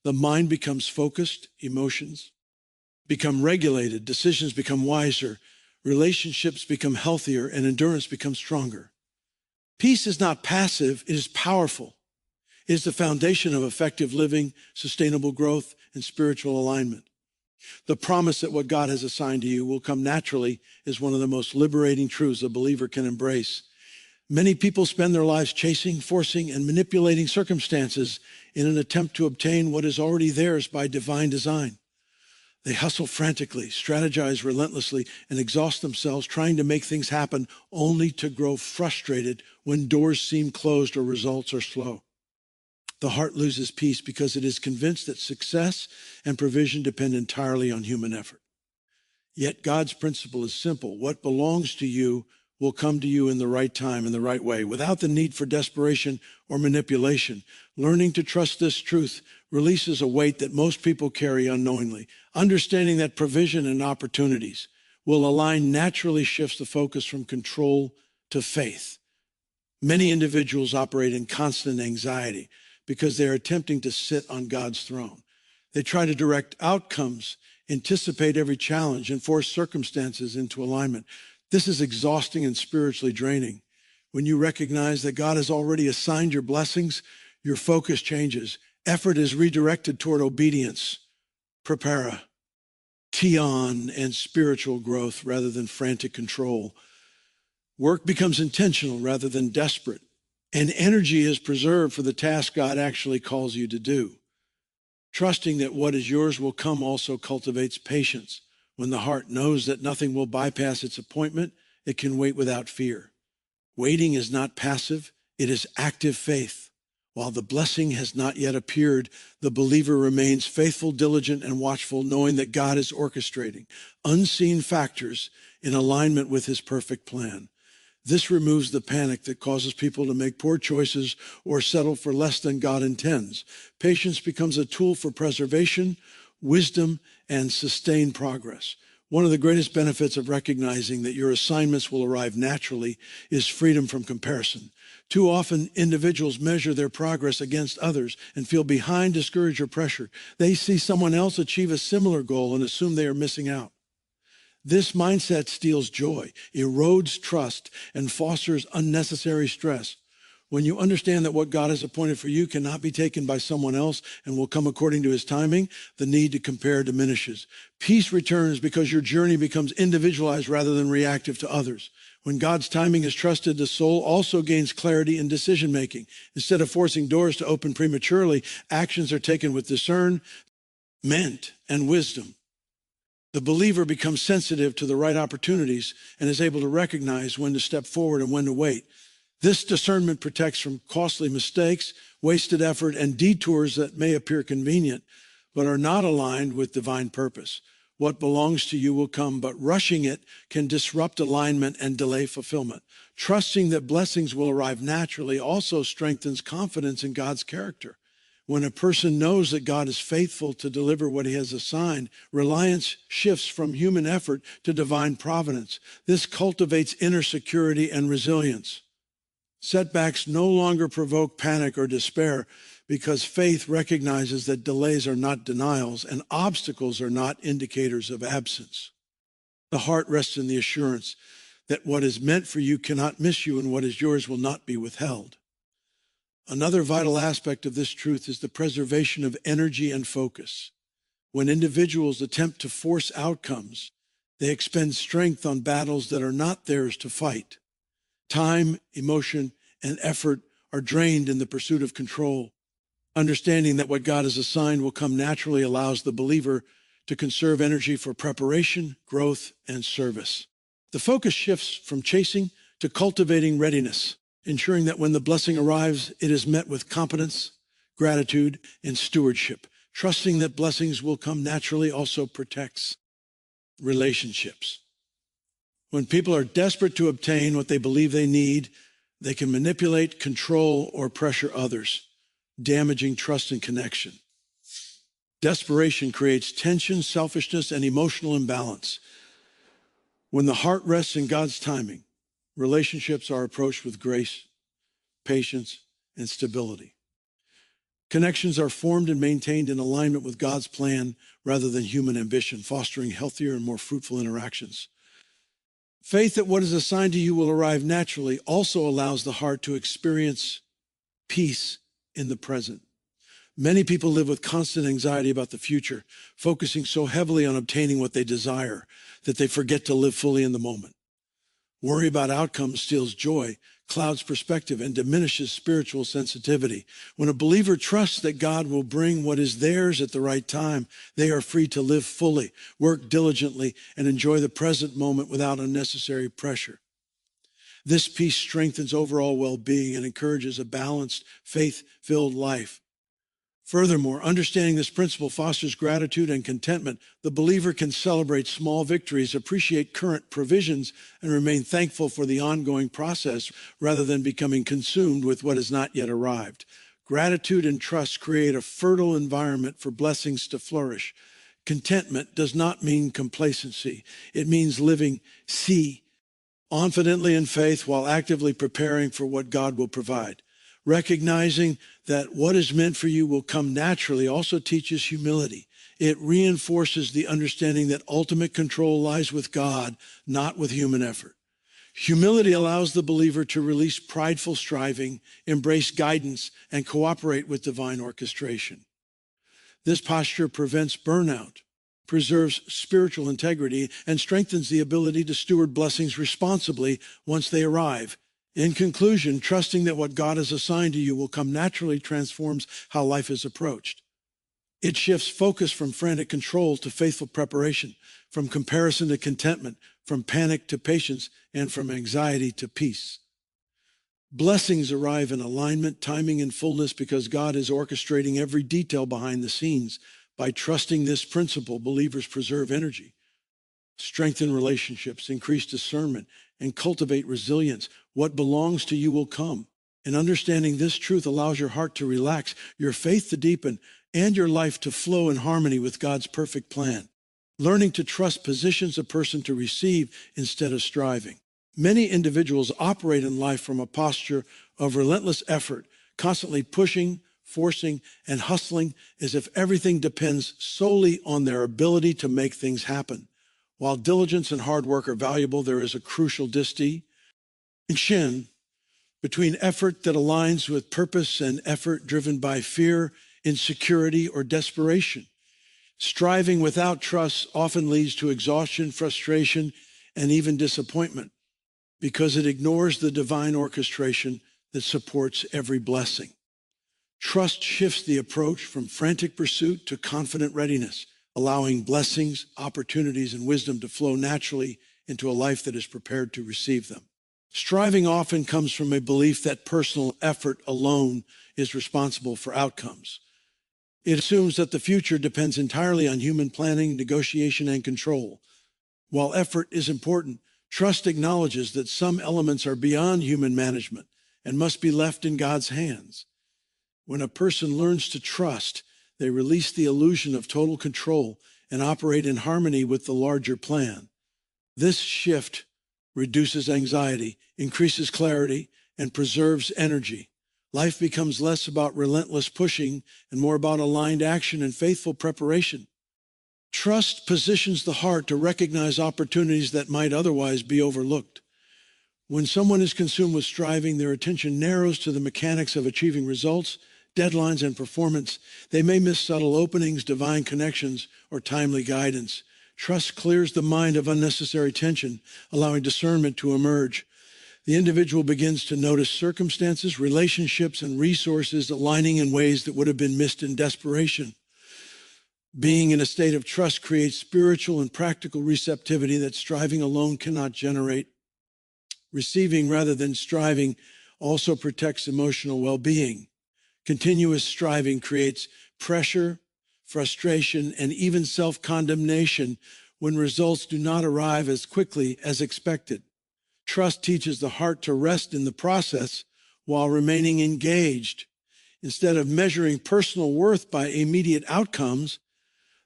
The mind becomes focused, emotions become regulated, decisions become wiser, relationships become healthier, and endurance becomes stronger. Peace is not passive, it is powerful. It is the foundation of effective living, sustainable growth, and spiritual alignment. The promise that what God has assigned to you will come naturally is one of the most liberating truths a believer can embrace. Many people spend their lives chasing, forcing, and manipulating circumstances in an attempt to obtain what is already theirs by divine design. They hustle frantically, strategize relentlessly, and exhaust themselves trying to make things happen only to grow frustrated when doors seem closed or results are slow. The heart loses peace because it is convinced that success and provision depend entirely on human effort. Yet God's principle is simple. What belongs to you will come to you in the right time, in the right way, without the need for desperation or manipulation. Learning to trust this truth releases a weight that most people carry unknowingly. Understanding that provision and opportunities will align naturally shifts the focus from control to faith. Many individuals operate in constant anxiety because they are attempting to sit on God's throne. They try to direct outcomes, anticipate every challenge, and force circumstances into alignment. This is exhausting and spiritually draining. When you recognize that God has already assigned your blessings, your focus changes. Effort is redirected toward obedience, prepara, tion, and spiritual growth rather than frantic control. Work becomes intentional rather than desperate, and energy is preserved for the task God actually calls you to do. Trusting that what is yours will come also cultivates patience. When the heart knows that nothing will bypass its appointment, it can wait without fear. Waiting is not passive, it is active faith. While the blessing has not yet appeared, the believer remains faithful, diligent, and watchful, knowing that God is orchestrating unseen factors in alignment with his perfect plan. This removes the panic that causes people to make poor choices or settle for less than God intends. Patience becomes a tool for preservation, wisdom, and sustained progress. One of the greatest benefits of recognizing that your assignments will arrive naturally is freedom from comparison. Too often, individuals measure their progress against others and feel behind, discouraged, or pressured. They see someone else achieve a similar goal and assume they are missing out. This mindset steals joy, erodes trust, and fosters unnecessary stress. When you understand that what God has appointed for you cannot be taken by someone else and will come according to his timing, the need to compare diminishes. Peace returns because your journey becomes individualized rather than reactive to others. When God's timing is trusted, the soul also gains clarity in decision-making. Instead of forcing doors to open prematurely, actions are taken with discernment and wisdom. The believer becomes sensitive to the right opportunities and is able to recognize when to step forward and when to wait. This discernment protects from costly mistakes, wasted effort, and detours that may appear convenient, but are not aligned with divine purpose. What belongs to you will come, but rushing it can disrupt alignment and delay fulfillment. Trusting that blessings will arrive naturally also strengthens confidence in God's character. When a person knows that God is faithful to deliver what he has assigned, reliance shifts from human effort to divine providence. This cultivates inner security and resilience. Setbacks no longer provoke panic or despair because faith recognizes that delays are not denials and obstacles are not indicators of absence. The heart rests in the assurance that what is meant for you cannot miss you and what is yours will not be withheld. Another vital aspect of this truth is the preservation of energy and focus. When individuals attempt to force outcomes, they expend strength on battles that are not theirs to fight. Time, emotion, and effort are drained in the pursuit of control. Understanding that what God has assigned will come naturally allows the believer to conserve energy for preparation, growth, and service. The focus shifts from chasing to cultivating readiness, ensuring that when the blessing arrives, it is met with competence, gratitude, and stewardship. Trusting that blessings will come naturally also protects relationships. When people are desperate to obtain what they believe they need, they can manipulate, control, or pressure others, damaging trust and connection. Desperation creates tension, selfishness, and emotional imbalance. When the heart rests in God's timing, relationships are approached with grace, patience, and stability. Connections are formed and maintained in alignment with God's plan rather than human ambition, fostering healthier and more fruitful interactions. Faith that what is assigned to you will arrive naturally also allows the heart to experience peace in the present. Many people live with constant anxiety about the future, focusing so heavily on obtaining what they desire that they forget to live fully in the moment. Worry about outcomes steals joy, clouds perspective, and diminishes spiritual sensitivity. When a believer trusts that God will bring what is theirs at the right time, they are free to live fully, work diligently, and enjoy the present moment without unnecessary pressure. This peace strengthens overall well-being and encourages a balanced, faith-filled life. Furthermore, understanding this principle fosters gratitude and contentment. The believer can celebrate small victories, appreciate current provisions, and remain thankful for the ongoing process rather than becoming consumed with what has not yet arrived. Gratitude and trust create a fertile environment for blessings to flourish. Contentment does not mean complacency. It means living confidently in faith while actively preparing for what God will provide. Recognizing that what is meant for you will come naturally also teaches humility. It reinforces the understanding that ultimate control lies with God, not with human effort. Humility allows the believer to release prideful striving, embrace guidance, and cooperate with divine orchestration. This posture prevents burnout, preserves spiritual integrity, and strengthens the ability to steward blessings responsibly once they arrive. In conclusion, trusting that what God has assigned to you will come naturally transforms how life is approached. It shifts focus from frantic control to faithful preparation, from comparison to contentment, from panic to patience, and from anxiety to peace. Blessings arrive in alignment, timing, and fullness because God is orchestrating every detail behind the scenes. By trusting this principle, believers preserve energy, strengthen relationships, increase discernment, and cultivate resilience. What belongs to you will come. And understanding this truth allows your heart to relax, your faith to deepen, and your life to flow in harmony with God's perfect plan. Learning to trust positions a person to receive instead of striving. Many individuals operate in life from a posture of relentless effort, constantly pushing, forcing, and hustling as if everything depends solely on their ability to make things happen. While diligence and hard work are valuable, there is a crucial distinction between effort that aligns with purpose and effort driven by fear, insecurity, or desperation. Striving without trust often leads to exhaustion, frustration, and even disappointment because it ignores the divine orchestration that supports every blessing. Trust shifts the approach from frantic pursuit to confident readiness, allowing blessings, opportunities, and wisdom to flow naturally into a life that is prepared to receive them. Striving often comes from a belief that personal effort alone is responsible for outcomes. It assumes that the future depends entirely on human planning, negotiation, and control. While effort is important, trust acknowledges that some elements are beyond human management and must be left in God's hands. When a person learns to trust, they release the illusion of total control and operate in harmony with the larger plan. This shift reduces anxiety, increases clarity, and preserves energy. Life becomes less about relentless pushing and more about aligned action and faithful preparation. Trust positions the heart to recognize opportunities that might otherwise be overlooked. When someone is consumed with striving, their attention narrows to the mechanics of achieving results, deadlines, and performance. They may miss subtle openings, divine connections, or timely guidance. Trust clears the mind of unnecessary tension, allowing discernment to emerge. The individual begins to notice circumstances, relationships, and resources aligning in ways that would have been missed in desperation. Being in a state of trust creates spiritual and practical receptivity that striving alone cannot generate. Receiving rather than striving also protects emotional well-being. Continuous striving creates pressure, frustration, and even self-condemnation when results do not arrive as quickly as expected. Trust teaches the heart to rest in the process while remaining engaged. Instead of measuring personal worth by immediate outcomes,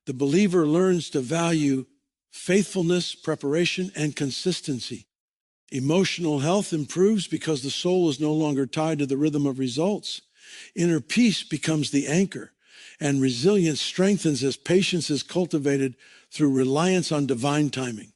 the believer learns to value faithfulness, preparation, and consistency. Emotional health improves because the soul is no longer tied to the rhythm of results. Inner peace becomes the anchor, and resilience strengthens as patience is cultivated through reliance on divine timing.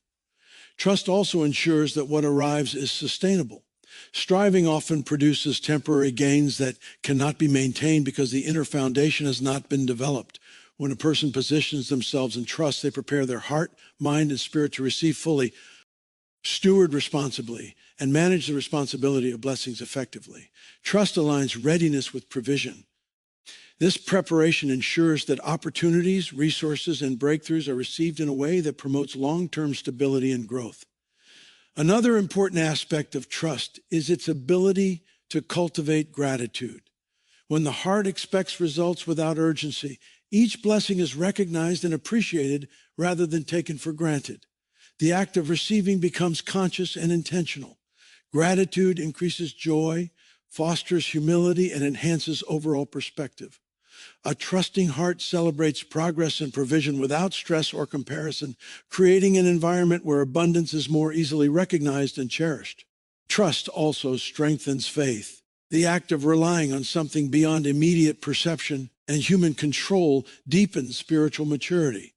Trust also ensures that what arrives is sustainable. Striving often produces temporary gains that cannot be maintained because the inner foundation has not been developed. When a person positions themselves in trust, they prepare their heart, mind, and spirit to receive fully, steward responsibly, and manage the responsibility of blessings effectively. Trust aligns readiness with provision. This preparation ensures that opportunities, resources, and breakthroughs are received in a way that promotes long-term stability and growth. Another important aspect of trust is its ability to cultivate gratitude. When the heart expects results without urgency, each blessing is recognized and appreciated rather than taken for granted. The act of receiving becomes conscious and intentional. Gratitude increases joy, fosters humility, and enhances overall perspective. A trusting heart celebrates progress and provision without stress or comparison, creating an environment where abundance is more easily recognized and cherished. Trust also strengthens faith. The act of relying on something beyond immediate perception and human control deepens spiritual maturity.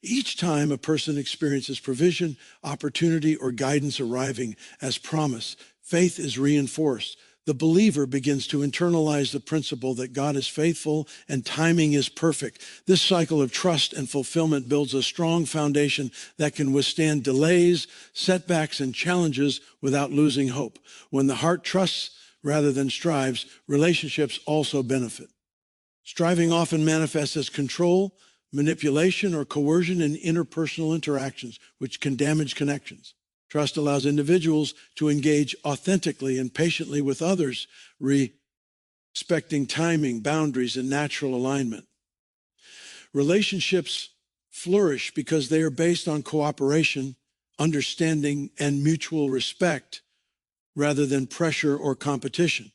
Each time a person experiences provision, opportunity, or guidance arriving as promised, faith is reinforced. The believer begins to internalize the principle that God is faithful and timing is perfect. This cycle of trust and fulfillment builds a strong foundation that can withstand delays, setbacks, and challenges without losing hope. When the heart trusts rather than strives, relationships also benefit. Striving often manifests as control, manipulation, or coercion in interpersonal interactions, which can damage connections. Trust allows individuals to engage authentically and patiently with others, respecting timing, boundaries, and natural alignment. Relationships flourish because they are based on cooperation, understanding, and mutual respect rather than pressure or competition.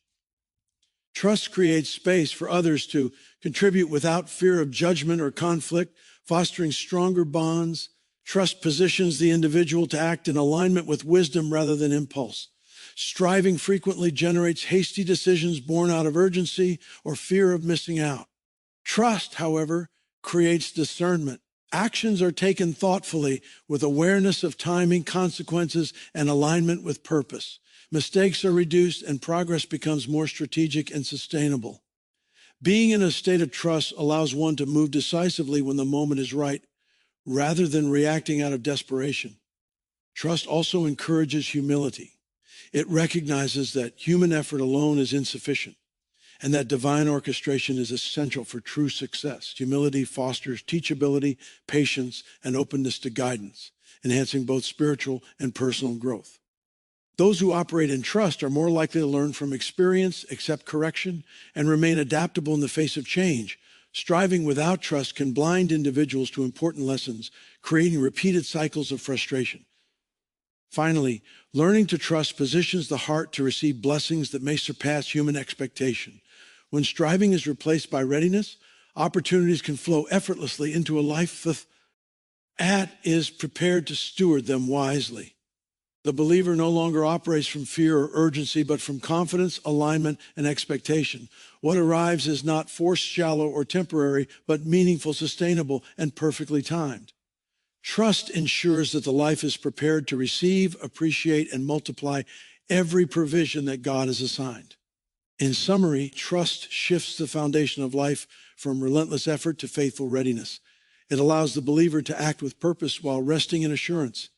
Trust creates space for others to contribute without fear of judgment or conflict, fostering stronger bonds. Trust positions the individual to act in alignment with wisdom rather than impulse. Striving frequently generates hasty decisions born out of urgency or fear of missing out. Trust, however, creates discernment. Actions are taken thoughtfully with awareness of timing, consequences, and alignment with purpose. Mistakes are reduced and progress becomes more strategic and sustainable. Being in a state of trust allows one to move decisively when the moment is right, rather than reacting out of desperation. Trust also encourages humility. It recognizes that human effort alone is insufficient and that divine orchestration is essential for true success. Humility fosters teachability, patience, and openness to guidance, enhancing both spiritual and personal growth. Those who operate in trust are more likely to learn from experience, accept correction, and remain adaptable in the face of change. Striving without trust can blind individuals to important lessons, creating repeated cycles of frustration. Finally, learning to trust positions the heart to receive blessings that may surpass human expectation. When striving is replaced by readiness, opportunities can flow effortlessly into a life that is prepared to steward them wisely. The believer no longer operates from fear or urgency, but from confidence, alignment, and expectation. What arrives is not forced, shallow, or temporary, but meaningful, sustainable, and perfectly timed. Trust ensures that the life is prepared to receive, appreciate, and multiply every provision that God has assigned. In summary, trust shifts the foundation of life from relentless effort to faithful readiness. It allows the believer to act with purpose while resting in assurance.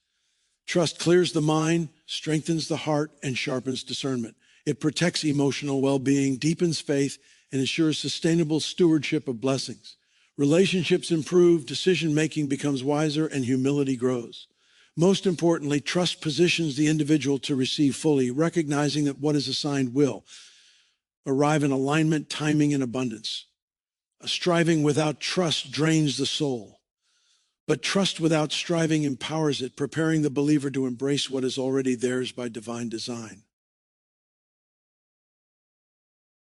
Trust clears the mind, strengthens the heart, and sharpens discernment. It protects emotional well-being, deepens faith, and ensures sustainable stewardship of blessings. Relationships improve, decision-making becomes wiser, and humility grows. Most importantly, trust positions the individual to receive fully, recognizing that what is assigned will, arrive in alignment, timing, and abundance. A striving without trust drains the soul, but trust without striving empowers it, preparing the believer to embrace what is already theirs by divine design.